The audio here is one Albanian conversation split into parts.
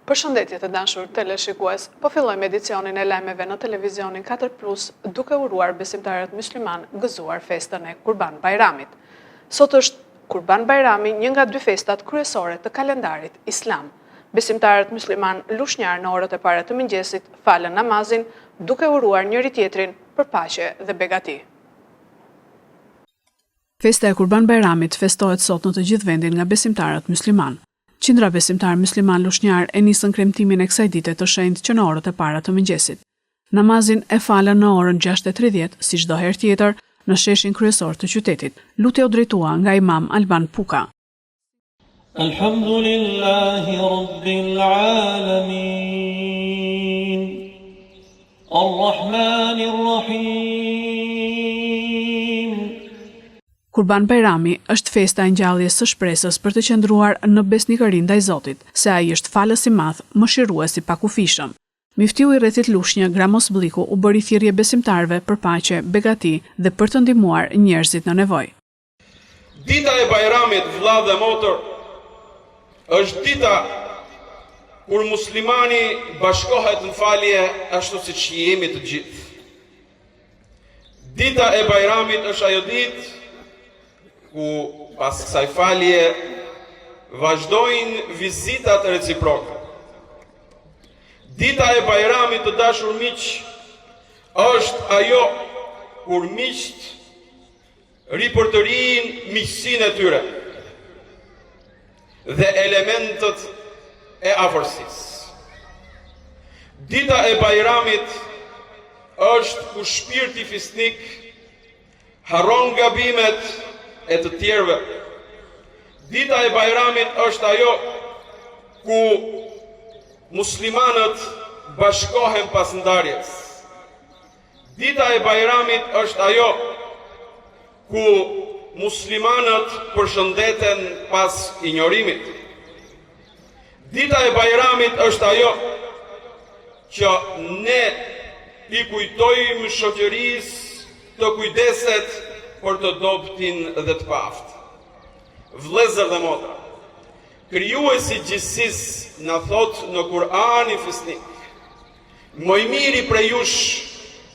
Përshëndetje të dashur teleshikues, po fillojmë edicionin e lajmeve në televizionin 4+ duke uruar besimtarët musliman gëzuar festën e Kurban Bayramit. Sot është Kurban Bayrami, një nga dy festat kryesore të kalendarit islam. Besimtarët musliman lushnjar në orët e para të mëngjesit falën namazin duke uruar njëri tjetrin për paqe dhe begati. Festa e Kurban Bayramit festohet sot në të gjithë vendin nga besimtarët musliman. Qindra besimtarë musliman lushnjar e nisën kremtimin e kësaj dite të shenjtë që në orët e para të mëngjesit. Namazin e falën në orën 6:30, si çdo herë tjetër, në sheshin kryesor të qytetit. Lutja u drejtua nga Imam Alban Puka. Alhamdulillahi Rabbil Alamin, Ar-Rahmanir Rahim. Kurban Bayrami është festa e ngjalljes së shpresës për të qëndruar në besnikëri ndaj Zotit, se ai është falës i madh, mëshirues i pakufishëm. Miftiu i rrethit lushnjë Gramos Bliku u bëri thirrje besimtarëve për paqe, begati dhe për të ndihmuar njerëzit në nevojë. Dita e Bayramit, vëlla dhe motër, është dita kur muslimani bashkohet në falje ashtu siç jemi të gjithë. Dita e Bayramit është ajo ditë ku pas kësaj falje vazhdojnë vizitat reciproke. Dita e Bayramit, të dashur miq, është ajo kur miqt ripërtërijnë miqësinë e tyre dhe elementet e afërsisë. Dita e Bayramit është ku shpirti fisnik harron gabimet e të tjerëve. Dita e Bayramit është ajo ku muslimanët bashkohen pas ndarjes. Dita e Bayramit është ajo ku muslimanët përshëndeten pas injorimit. Dita e Bayramit është ajo që ne i kujtojmë shoqërisë të kujdeset për të dobtin dhe të paftë. Vëllezër dhe motra, krijuesi gjithësisë na thot në Kur'an i fisnik: më i miri prej jush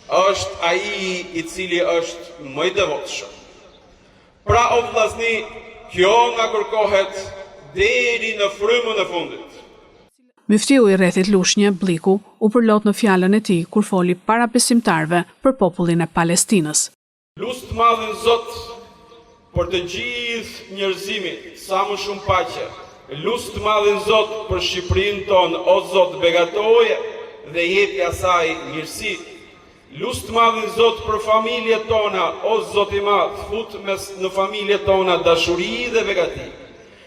është ai i cili është më i devotshëm. Pra o vllazni, kjo nga kërkohet deri në frymën e fundit. Miftiu i rrethit lushnjë Bliku u përlot në fjalën e tij kur foli para besimtarëve për popullin e Palestinës. Lut të madhin Zot për të gjithë njerëzimin, sa më shumë paqe. Lut të madhin Zot për Shqipërinë tonë, o Zot, begatoje dhe jepi asaj mirësi. Lut të madhin Zot për familjet tona, o Zot i madh, fut në familjet tona dashuri dhe begati.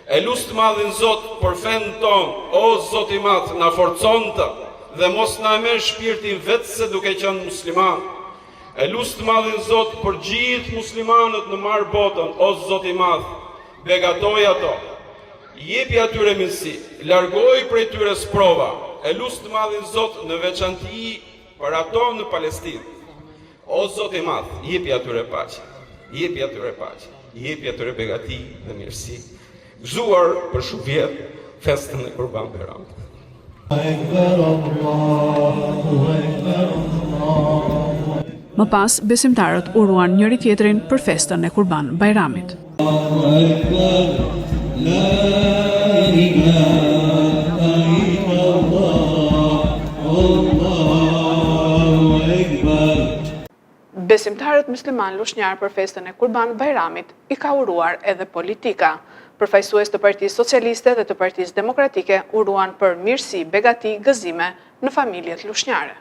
E lut të madhin Zot për fen tonë, o Zot i madh, na forconte dhe mos na merr shpirtin vetëse duke qenë musliman. E lut të madhin Zot për gjithë muslimanët në marë botën, o Zot i madh, begatoj ato, jepi atyre mirësi, largoj prej tyre sprova. E lut të madhin Zot në veçanti për ato në Palestinë. O Zot i madh, jepi atyre paqe, jepi atyre paqe, jepi atyre begati dhe mirësi. Gëzuar për shumë vjet festën e Kurban Bayramit. Më pas, besimtarët uruan njëri tjetrin për festën e Kurban Bayramit. Besimtarët musliman lushnjar për festën e Kurban Bayramit i ka uruar edhe politika. Përfaqësues të Partisë Socialiste dhe të Partisë Demokratike uruan për mirësi, begati, gëzime në familjet lushnjare.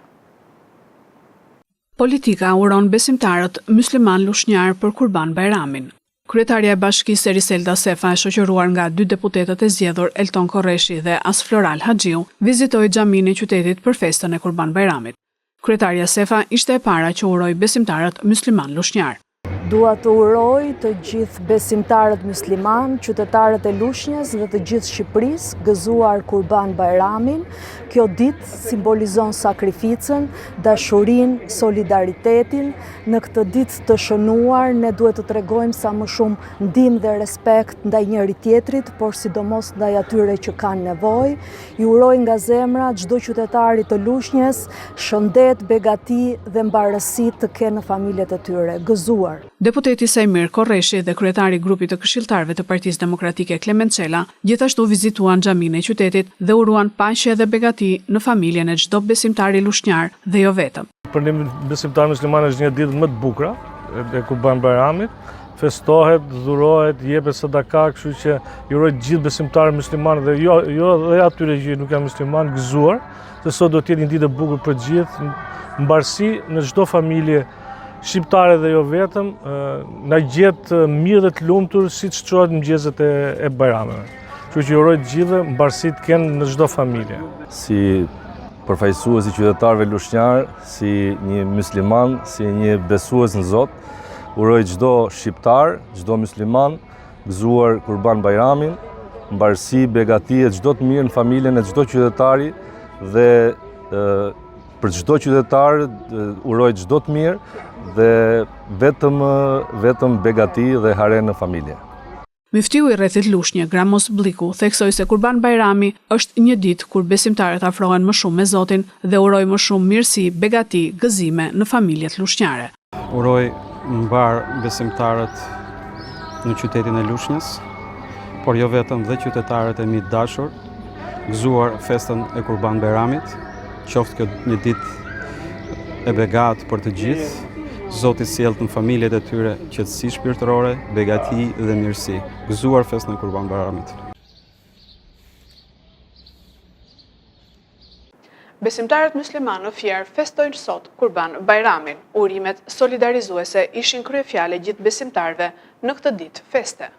Politika uron besimtarët musliman lushnjar për Kurban Bayramin. Kryetaria e Bashkisë Eriselda Sefa, e shoqëruar nga dy deputetët e zgjedhur Elton Korreshi dhe Asfloral Haxhiu, vizitoi xhaminë e qytetit për festën e Kurban Bayramit. Kryetaria Sefa ishte e para që uroi besimtarët musliman lushnjar. Dua të uroj të gjithë besimtarët musliman, qytetarët e Lushnjës dhe të gjithë Shqipërisë gëzuar Kurban Bajramin. Kjo ditë simbolizon sakrificën, dashurinë, solidaritetin. Në këtë ditë të shënuar, ne duhet të tregojmë sa më shumë ndihmë dhe respekt ndaj njëri tjetrit, por sidomos ndaj atyre që kanë nevojë. Ju uroj nga zemra çdo qytetari të Lushnjës shëndet, begati dhe mbarësi të kenë në familjet e tyre. Gëzuar. Deputeti Sajmir Korreshi dhe kryetari i grupit të këshilltarëve të Partisë Demokratike Klement Çela gjithashtu vizituan xhaminë e qytetit dhe uruan paqe dhe begati në familjen e çdo besimtari lushnjar dhe jo vetëm. Për ne besimtarë muslimanë është një ditë më të bukur e Kurban Bajramit. Festohet, dhurohet, jepet sadaka, kështu që ju uroj gjithë besimtarët muslimanë dhe jo dhe atyre që nuk janë muslimanë gëzuar, se sot do të jetë një ditë e bukur për gjithë, mbarësi në çdo familje shqiptare dhe jo vetëm, na gjetë mirë dhe të lumtur siç çohet në mëngjeset e Bajrameve. Kështu që ju uroj të gjithëve mbarësi të kenë në çdo familje. Si përfaqësues i qytetarëve lushnjar, si një musliman, si një besues në Zot, uroj çdo shqiptar, çdo musliman gëzuar Kurban Bajramin, mbarësi, begati e çdo të mirë në familjen e çdo qytetari dhe për çdo qytetar uroj çdo të mirë dhe vetëm begati dhe hare në familje. Muftiu i rrethit Lushnjë, Gramos Bliku, theksoi se Kurban Bajrami është një ditë kur besimtarët afrohen më shumë me Zotin dhe uroj më shumë mirësi, begati, gëzime në familjet lushnjare. Uroj mbar besimtarët në qytetin e Lushnjës, por jo vetëm dhe qytetarët e mi të dashur, gëzuar festën e Kurban Bajramit, qoftë kjo një ditë e begatë për të gjithë, Zoti sjellët në familjet e tyre qetësi shpirtërore, begati dhe mirësi. Gëzuar festën e Kurban Bajramit. Besimtarët muslimanë fjerë festojnë sot Kurban Bajramin. Urimet solidarizuese ishin kryefjale gjithë besimtarëve në këtë ditë feste.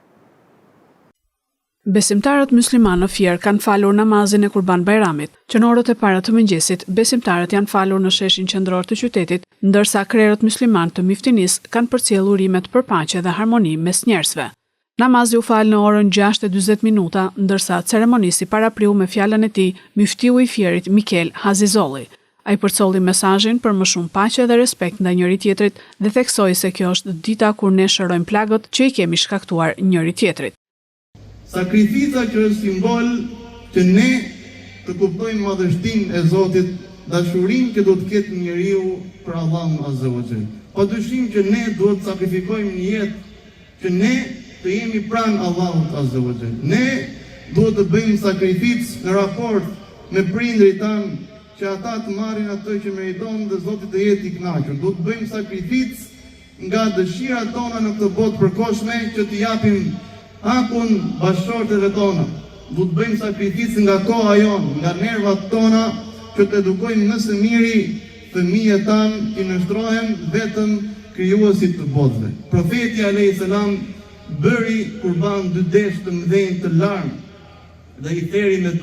Besimtarët muslimanë fjerë kanë falur namazin e Kurban Bajramit, që në orët e para të mëngjesit, besimtarët janë falur në sheshin qendror të qytetit, ndërsa krerët muslimanë të Miftinis kanë përcjellur urimet për paqe dhe harmoni mes njerëzve. Namazi u fal në orën 6:40 minuta, ndërsa ceremonisi parapriu me fjalën e tij muftiu i fjerit Mikel Hazizolli. Ai përcolli mesazhin për më shumë paqe dhe respekt ndaj njëri tjetrit dhe theksoi se kjo është dita kur ne shërojmë plagët që i kemi shkaktuar njëri tjetrit. Sakrifica që është simbol që ne të kuptojmë madhështinë e Zotit, dashurinë që do të ketë njeriu për Allahun Azza wa Jall. Padyshim që ne duhet të sakrifikojmë një jetë që ne të jemi pranë Allahut Azza wa Jall. Ne duhet të bëjmë sakrificë në raport me prindërit tanë që ata të marrin ato që meritojnë dhe Zoti të jetë i kënaqur. Duhet të bëjmë sakrificë nga dëshirat tona në këtë botë përkohshme që të japim hakun bashkëshorteve tona. Duhet të bëjmë sakrificë nga koha jonë, nga nervat tona, që të edukojmë më së miri fëmijët tanë që nështrohen vetëm krijuesit të botëve. Profeti alayhis salam bëri kurban 2 desh të mëdhenj të larmë dhe i theri me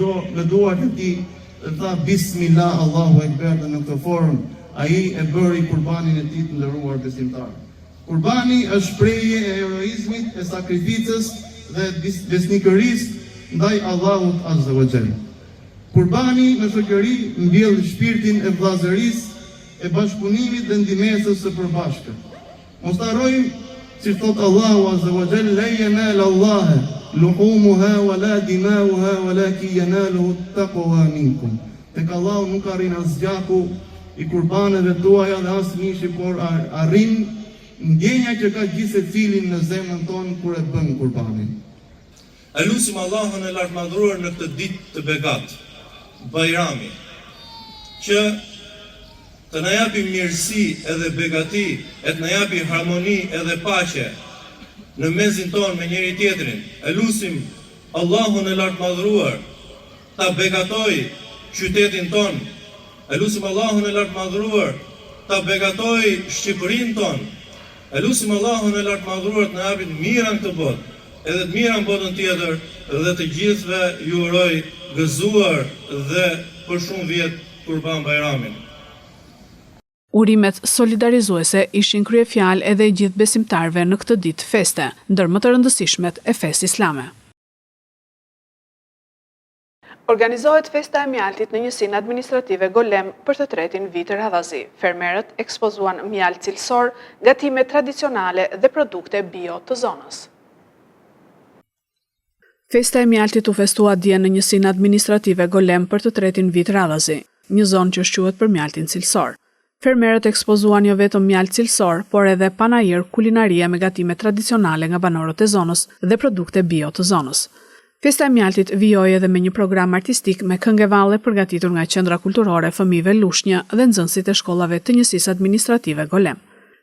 duart e tij dhe tha Bismillah Allahu Ekber, dhe në këtë formë ai e bëri kurbanin e tij të nderuar besimtar. Kurbani është shprehje e heroizmit, e sakrificës dhe besnikërisë ndaj Allahut Azza wa Jall. Kurbani në shoqëri mbjell shpirtin e vllazërisë, e bashkëpunimit dhe ndihmesës së përbashkët. Mos harrojmë, si thot Allahu Azza wa Jall, la yanala Allaha luhumuha wala dimauha walakin yanaluhu at-taqwa minkum. Tek Allahu nuk arrin as gjaku i kurbaneve tuaja dhe as mishi, por arrin ndjenja që ka gjithë secilin në zemrën tonë kur e bën kurbanin. Elusim Allahun e lartmadhëruar në këtë ditë të begatë, Bajrami, që të na japi mirësi edhe begati, e të na japi harmoni edhe paqe në mesin tonë me njëri tjetrin. Elusim Allahun e lartmadhëruar ta begatoj qytetin tonë. Elusim Allahun e lartmadhëruar ta begatoj Shqipërinë tonë. Elusim Allahun e lartmadhëruar të na japi të mira në këtë botë, edhe të mira në botën tjetër, dhe të gjithëve ju uroj gëzuar dhe për shumë vjet Kurban Bajramin. Urimet solidarizuese ishin kryefjalë edhe i gjithë besimtarëve në këtë ditë feste, ndër më të rëndësishmet e fesë islame. Organizohet festa e mjaltit në njësinë administrative Golem për të tretin vit radhazi. Fermerët ekspozuan mjalt cilësor, gatime tradicionale dhe produkte bio të zonës. Festa e mjaltit u festua dje në njësinë administrative Golem për të tretin vit radhazi, një zonë që shquhet për mjaltin cilësor. Fermerët ekspozuan jo vetëm mjalt cilësor, por edhe panajër kulinaria me gatime tradicionale nga banorët e zonës dhe produkte bio të zonës. Festa e mjaltit vijoi edhe me një program artistik me këngëvalle përgatitur nga Qendra Kulturore Fëmijëve Lushnjë dhe nxënësit e shkollave të njësisë administrative Golem.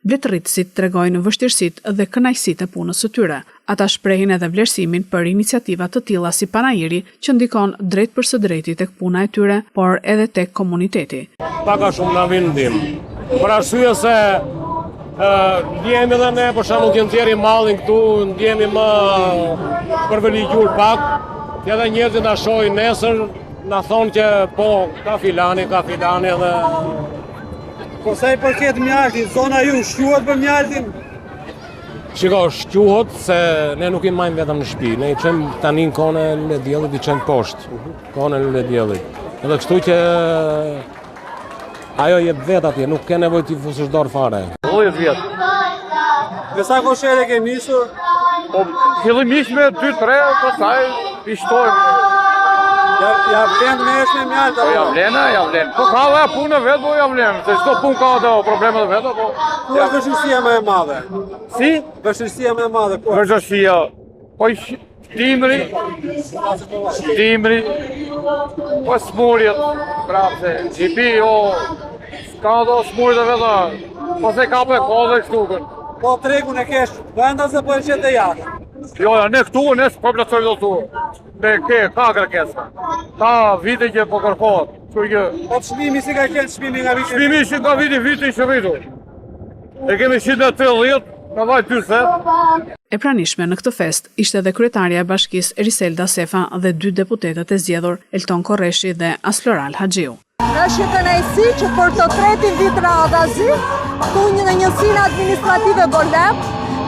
Bletëritësit tregojnë vështirësitë dhe kënaqësitë e punës së tyre. Ata shprehin edhe vlerësimin për iniciativa të tilla si panajiri që ndikon drejt për së drejti tek puna e tyre, por edhe tek komuniteti. Paka shumë na vin ndim. Për arsye se ndjehemi edhe ne, për shembull, që nxjerrim mallin këtu, ndjehemi më përveligjur pak, që edhe njerëzit na shohin nesër, na thonë që po, ka filani dhe... Po sa i përket mjaltit, zona ju shquhet për mjaltin? Shiko, shquhet se ne nuk i majmë vetëm në shtëpi, ne i çojmë tani në kohën e lule diellit, i çojmë poshtë, kohën e lule diellit. Edhe kështu që ajo jep vet atje, nuk ke nevojë ti fusësh dorë fare. 10 vjet. Me sa koshere ke nisur? Po fillimisht me 2-3, pastaj i shtojmë. Ja vlen me me mjalt apo? Ja vlen. Po ka dhe punë vetë, po ja vlen. Se çdo punë ka ato probleme vetë, po. Ku është vështirësia më e madhe? Si? Vështirësia më e madhe ku? Vështirësia. Po Timri, po smurjet, prapse, gjipi, ka do smurjet e veta, po se ka për kodhe kështukën. Po tregun e kesh vendas e po e qete jashtë? Jo, ne këtu, ne s'po plotësojmë do këtu. Ne ka kërkesa. Ka vite që po kërkohet. Po çmimi si ka qenë çmimi nga viti? Çmimi që ka viti që rritur. E kemi 130, ka vaj 40. E pranishme në këtë fest ishte edhe kryetarja e bashkisë Eriselda Sefa dhe 2 deputetët e zgjedhur Elton Korreshi dhe Asloral Haxhiu. Është kënaqësi që për të tretin vit radhazi, këtu në njësinë administrative Golem,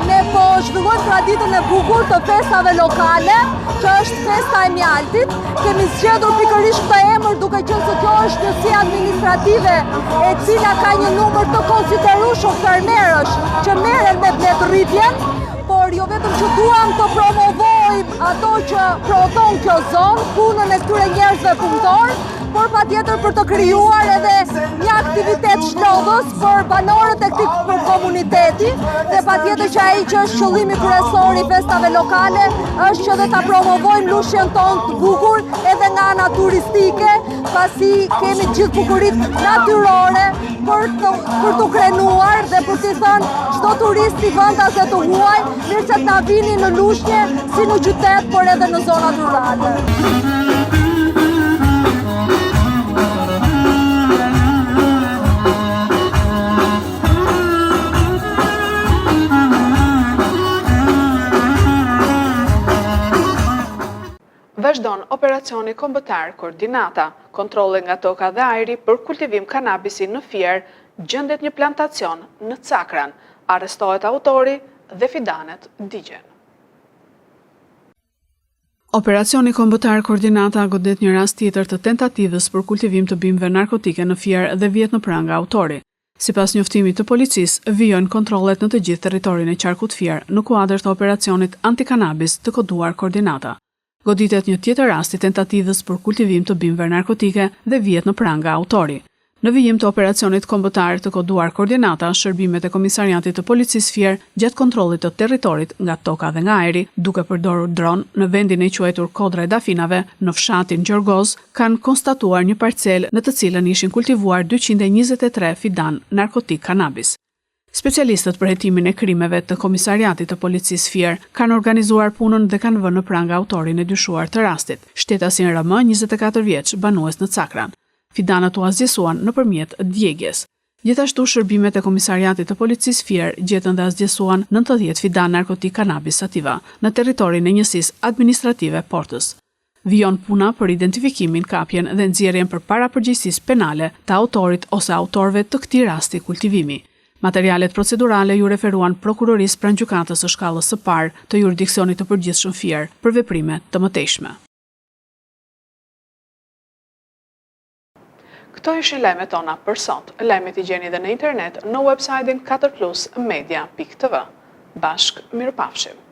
ne po zhvillojmë traditën e bukur të festave lokale, që është festa e mjaltit. Kemi zgjedhur pikërisht këtë emër duke qenë se kjo është njësi administrative e cila ka një numër të konsiderueshëm fermerësh që merren me bletëritjen, por jo vetëm që duam të promovojmë ato që prodhon kjo zonë, punën e këtyre njerëzve punëtor, por patjetër për të krijuar edhe një aktivitet shlodhës për banorët e këtij komuniteti dhe patjetër që ai që është qëllimi kryesor i festave lokale është që dhe ta promovojmë Lushnjën tonë të bukur edhe nga ana turistike, pasi kemi gjithë bukuritë natyrore për të krenuar dhe për t'i thënë çdo turist i vendas e të huaj, mirë se ta vini në Lushnjë si në qytet, por edhe në zonat rurale. Vazhdon operacioni kombëtar Koordinata. Kontrolle nga toka dhe ajri për kultivim kanabisi në Fier gjendet një plantacion në Cakran. Arrestohet autori dhe fidanet digjen. Operacioni kombëtar Koordinata godet një rast tjetër të tentativës për kultivim të bimëve narkotike në Fier dhe vjet në pranë nga autori. Sipas njoftimit të policisë, vijojnë kontrollet në të gjithë territorin e qarkut Fier në kuadër të operacionit antikanabis të koduar Koordinata. Goditet një tjetër rast i tentativës për kultivim të bimëve narkotike dhe vjet në pranë nga autori. Në vijim të operacionit kombëtar të koduar Koordinata, shërbimet e komisariatit të policisë Fier gjatë kontrollit të territorit nga toka dhe nga ajri, duke përdorur dron në vendin e quajtur Kodra e Dafinave në fshatin Gjorgoz, kanë konstatuar një parcel në të cilën ishin kultivuar 223 fidan narkotik kanabis. Specialistët për hetimin e krimeve të komisariatit të policisë Fier kanë organizuar punën dhe kanë vënë në pranë autorin e dyshuar të rastit, shtetasin RM, 24 vjeç, banues në Cakran. Fidanët u azgjesuan nëpërmjet djegjes. Gjithashtu shërbimet e komisariatit të policisë Fier gjetën dhe azgjesuan 90 fidan narkotik kanabis sativa në territorin e njësisë administrative Portës. Vijon puna për identifikimin, kapjen dhe nxjerrjen përpara përgjegjësisë penale të autorit ose autorëve të këtij rasti kultivimi. Materialet procedurale ju referuan prokurorisë pranë gjykatës së shkallës së parë të jurisdiksionit të përgjithshëm Fier për veprime të mëtejshme. Këto ishin lajmet tona për sot. Lajmet i gjeni edhe në internet në website-in 4plusmedia.tv. Bashk, mirupafshim.